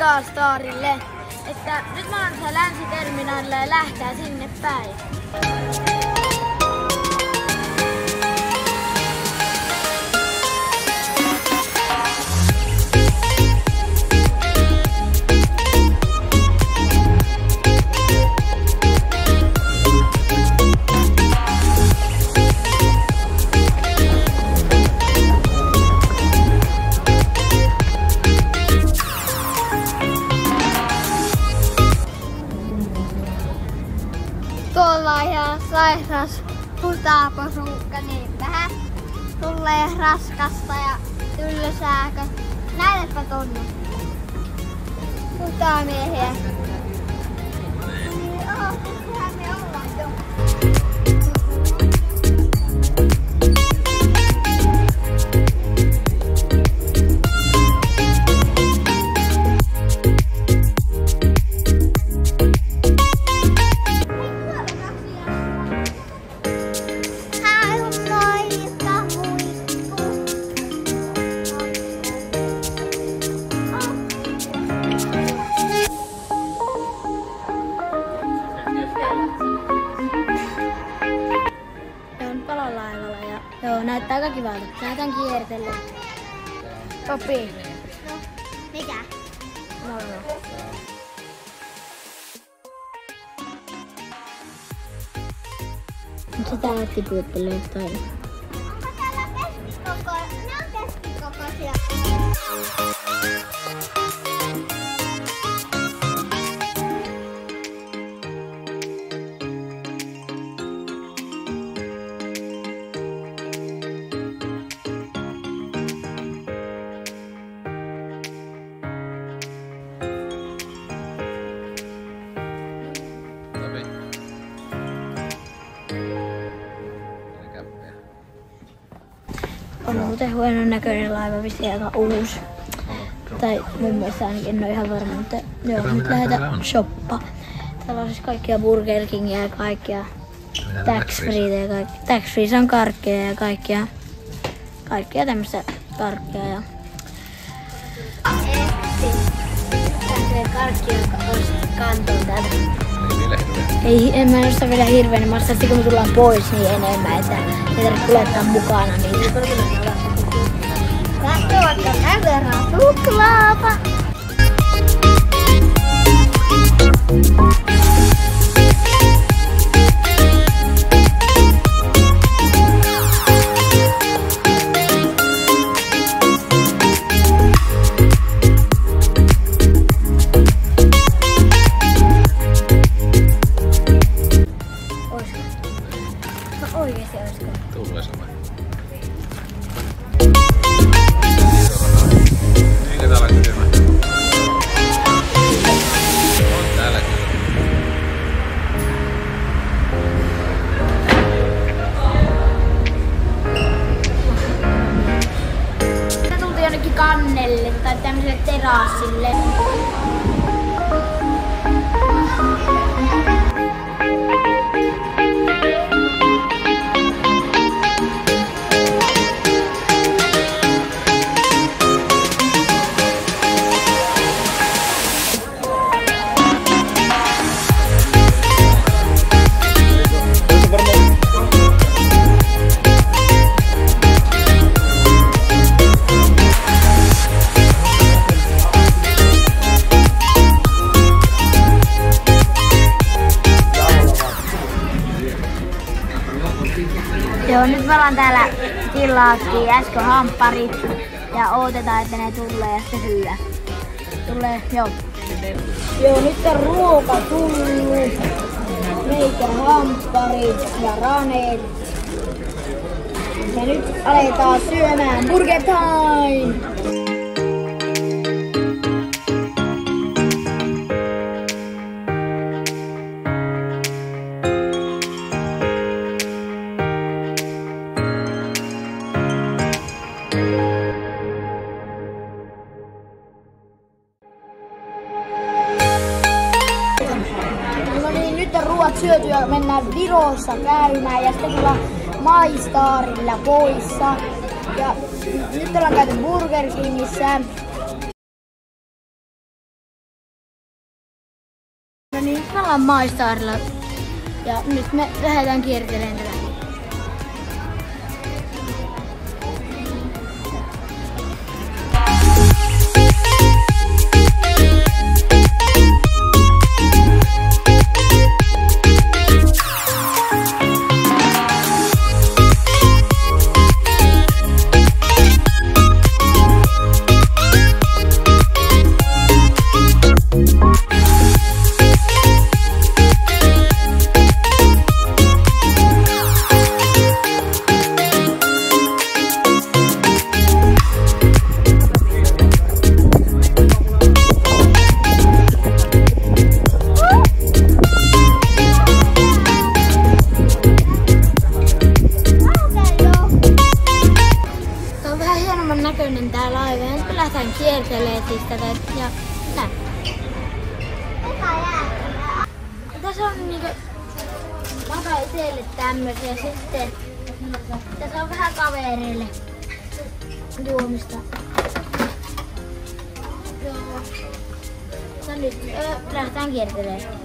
Megastarille, että nyt mä oon siellä Länsiterminaalilla ja lähtee sinne päin. Tuolla on ihan sairas putaposukka, niin vähän tulee raskasta ja tylsääkö. Näytäpä tonne. Putamiehiä. Niin sehän me ollaan jo. Joo, näyttää aika kivalta. Näytän kiertellä. Topi. No, mikä? No. Sitä näytti puuttelee jotain. Onko täällä keskikokoisia? Ne on keskikokoisia. On muuten huonon näköinen laiva, vissiin aika uusi. Tai mun mielestä ainakin en ole ihan varma, mutta joo, nyt lähdetään shoppaan. Täällä on siis kaikkia Burger Kingia ja kaikkia tax-freetä ja kaikki. Tax-frees on karkkeja ja kaikkia tämmöistä karkkeja. Ja karkkia kantoon täältä. Ei, en mä osta vielä hirveän, mä ostan kun me tullaan pois niin enemmän, että ei tarvitse kuljettaa mukana niitä. Lähtee vaikka tämän verran suklaata. Oikeesti olisiko? Tulee sama. Eikä täällä kysymä? On täällä kysymä. Me tultiin jonnekin kannelle tai tämmöiselle terassille. Joo, nyt me ollaan täällä tilattiin äsken hampparit ja odotetaan, että ne tulee ja sitten syödä. Tulee, joo. Joo, nyt on ruoka tullut. Meikä hampparit ja raneet. Ja nyt aletaan syömään Burger Time! No niin, nyt on ruoat syöty ja mennään Virossa käymään ja sitten tullaan MyStarilla poissa. Ja nyt ollaan käyty Burger Kingissä. No niin, me ollaan MyStarilla. Ja nyt me lähdetään kiertelemään tätä. Näköinen tää laiva ja nyt me lähdetään kiertelemään siis tätä ja näin. Tässä on niinku maka itselle tämmösiä sitten tässä on vähän kavereille juomista. Joo. No nyt lähdetään kiertelemään.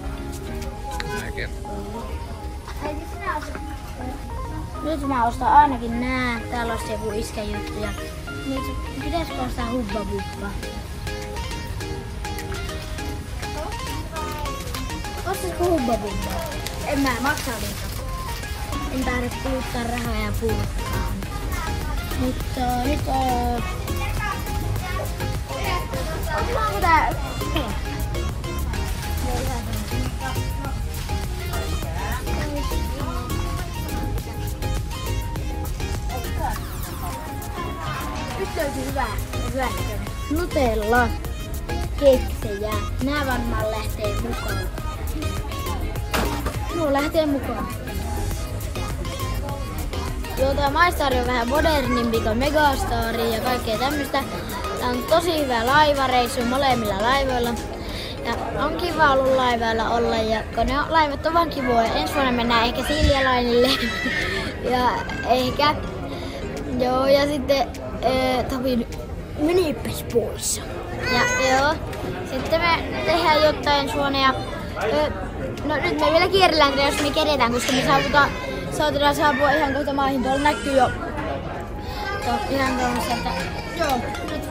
Nyt mä ostan ainakin nää. Täällä on joku iskäjuttu ja nyt pitäisikö ostaa Hubba Bubba? Ostaisiko Hubba Bubba? En mä maksa liikaa. En tarvitse kuluttaa rahaa ja purkkaa. Nyt onko tää? Nyt löytyy hyvä näköinen. Nutella, keksejä. Nää varmaan lähtee mukaan. Nuo lähtee mukaan. Joo, tää MyStar on vähän modernimpi kuin Megastar ja kaikkea tämmöstä. Tää on tosi hyvä laivareissu molemmilla laivoilla. Ja on kiva ollut laivailla olla ja kun ne laivat on vaan kivoja. Ensi vuonna mennään ehkä Silja Linelle ja ehkä joo ja sitten Topi menippäs pois. Ja joo, sitten me tehdään jotain suona ja no nyt me vielä kierrellään jos me keretään, koska me saatetaan saapua ihan kohta maihin. Tuolla näkyy jo. Tuo ihan tuollaista, että joo, nyt